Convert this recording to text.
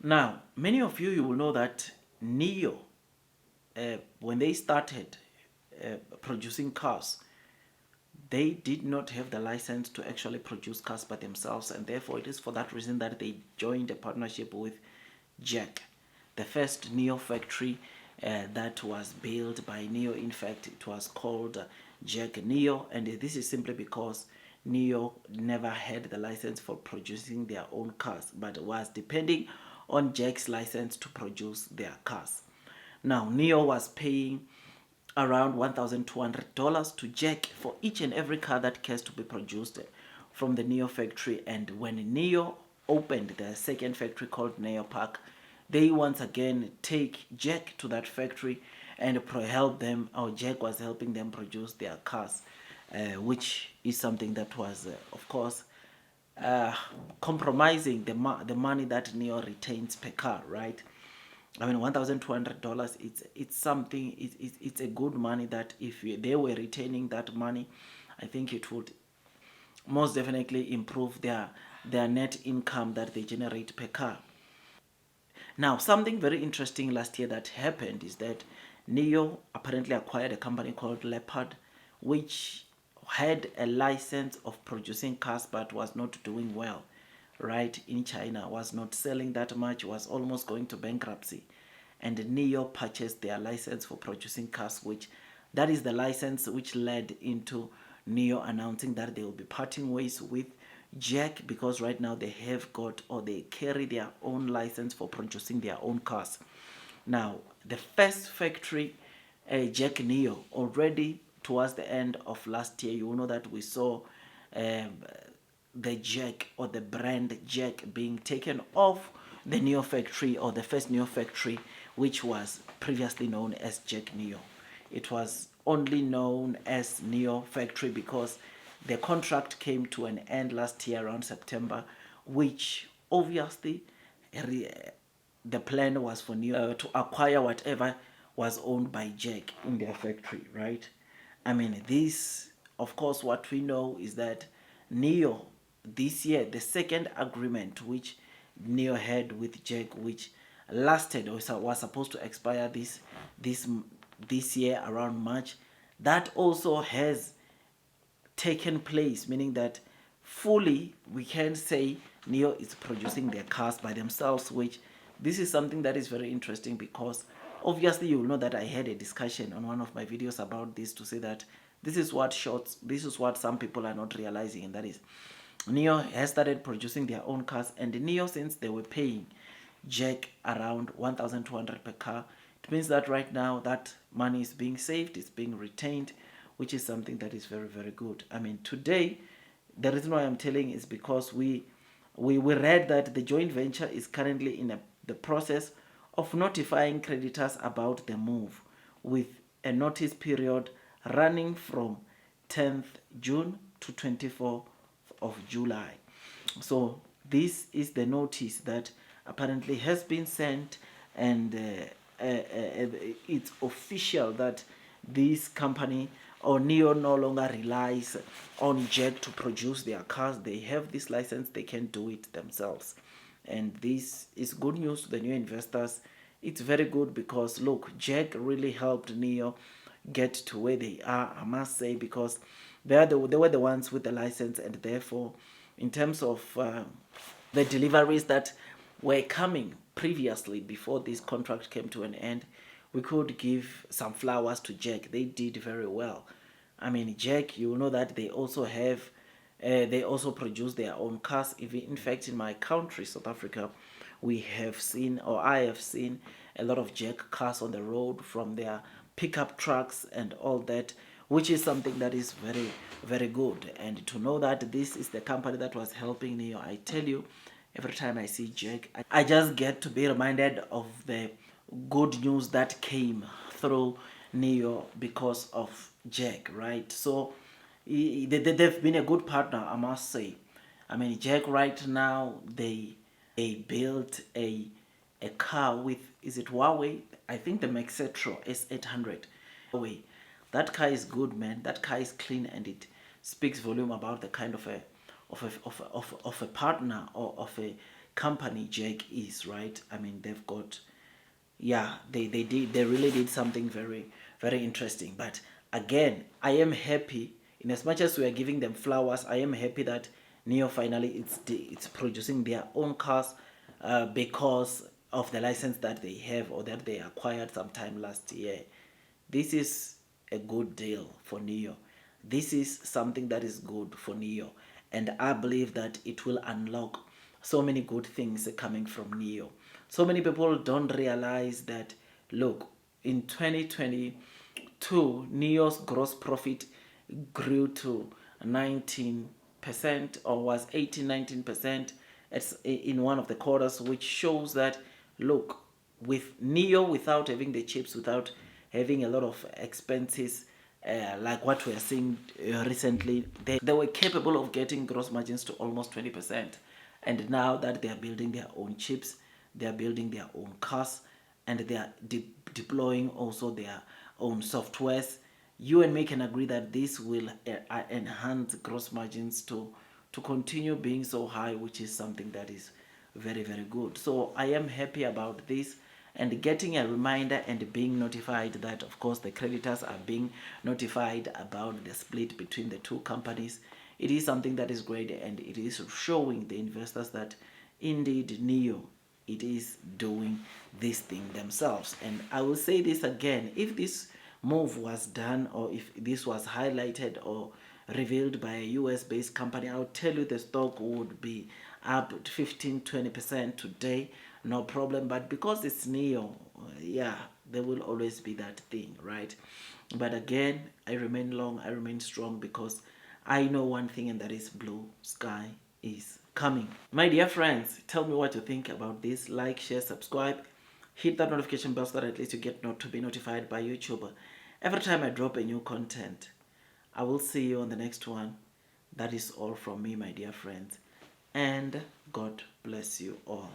Now, many of you will know that NIO, when they started producing cars, they did not have the license to actually produce cars by themselves, and therefore it is for that reason that they joined a partnership with Jack. The first NIO factory that was built by NIO, in fact, it was called Jack NIO, and this is simply because NIO never had the license for producing their own cars, but was depending on Jack's license to produce their cars. Now, NIO was paying around $1,200 to Jack for each and every car that has to be produced from the NIO factory. And when NIO opened the second factory called NIO Park, they once again take Jack to that factory and help them, or Jack was helping them produce their cars, which is something that was, of course, compromising the money that NIO retains per car, right? I mean, $1,200. It's something. It's a good money that if they were retaining that money, I think it would most definitely improve their net income that they generate per car. Now, something very interesting last year that happened is that NIO apparently acquired a company called Leopard, which had a license of producing cars but was not doing well, right, in China, was not selling that much, was almost going to bankruptcy. And NIO purchased their license for producing cars, which that is the license which led into NIO announcing that they will be parting ways with Jack, because right now they have got, or they carry their own license for producing their own cars. Now, the first factory, Jack NIO, already towards the end of last year, you will know that we saw the Jack, or the brand Jack, being taken off the NIO factory, or the first NIO factory, which was previously known as Jack NIO. It was only known as NIO factory because the contract came to an end last year around September, which obviously the plan was for NIO to acquire whatever was owned by Jack in their factory, right? I mean, this, of course, what we know is that NIO this year, the second agreement which NIO had with Jack, which lasted, or was supposed to expire this year around March, that also has taken place, meaning that fully we can say NIO is producing their cars by themselves, which this is something that is very interesting because obviously you will know that I had a discussion on one of my videos about this to say that this is what some people are not realizing, and that is NIO has started producing their own cars, and NIO, since they were paying Jack around 1,200 per car, it means that right now that money is being saved, it's being retained, which is something that is very, very good. I mean, today, the reason why I'm telling is because we read that the joint venture is currently in the process of notifying creditors about the move, with a notice period running from 10th June to 24th of July. So this is the notice that apparently has been sent, and it's official that this company, or NIO, no longer relies on Jack to produce their cars. They have this license, they can do it themselves. And this is good news to the new investors. It's very good because, look, Jack really helped NIO get to where they are, I must say, because they were the ones with the license, and therefore, in terms of the deliveries that were coming previously before this contract came to an end, we could give some flowers to Jack. They did very well. I mean, Jack, you know that they also have, they also produce their own cars. In fact, in my country, South Africa, we have seen, or I have seen, a lot of Jack cars on the road, from their pickup trucks and all that, which is something that is very, very good. And to know that this is the company that was helping NIO, I tell you, every time I see Jack, I just get to be reminded of the good news that came through NIO because of Jack, right? So they've been a good partner, I must say. I mean, Jack right now, they built a car with, is it Huawei? I think the Maxetro S800. Huawei. That car is good, man. That car is clean, and it speaks volume about the kind of a partner, or of a company Jack is, right? I mean, they've got, yeah, they really did something very, very interesting. But again, I am happy, in as much as we are giving them flowers, I am happy that NIO finally it's producing their own cars, because of the license that they have, or that they acquired sometime last year. This is a good deal for NIO. This is something that is good for NIO, and I believe that it will unlock so many good things coming from NIO. So many people don't realize that, look, in 2022, NIO's gross profit grew to 19%, or was 18, 19% in one of the quarters, which shows that, look, with NIO, without having the chips, without having a lot of expenses, like what we are seeing recently, they were capable of getting gross margins to almost 20%. And now that they are building their own chips, they are building their own cars, and they are deploying also their own softwares, you and me can agree that this will enhance gross margins to continue being so high, which is something that is very, very good. So I am happy about this, and getting a reminder and being notified that, of course, the creditors are being notified about the split between the two companies. It is something that is great, and it is showing the investors that indeed NIO, it is doing this thing themselves. And I will say this again, if this move was done, or if this was highlighted or revealed by a US based company, I'll tell you the stock would be up 15-20% today, no problem. But because it's NIO, yeah, there will always be that thing, right? But again, I remain long, I remain strong, because I know one thing, and that is blue sky is coming. My dear friends, tell me what you think about this. Like, share, subscribe, hit that notification bell so that at least you get to be notified by YouTube every time I drop a new content. I will see you on the next one. That is all from me, my dear friends, and God bless you all.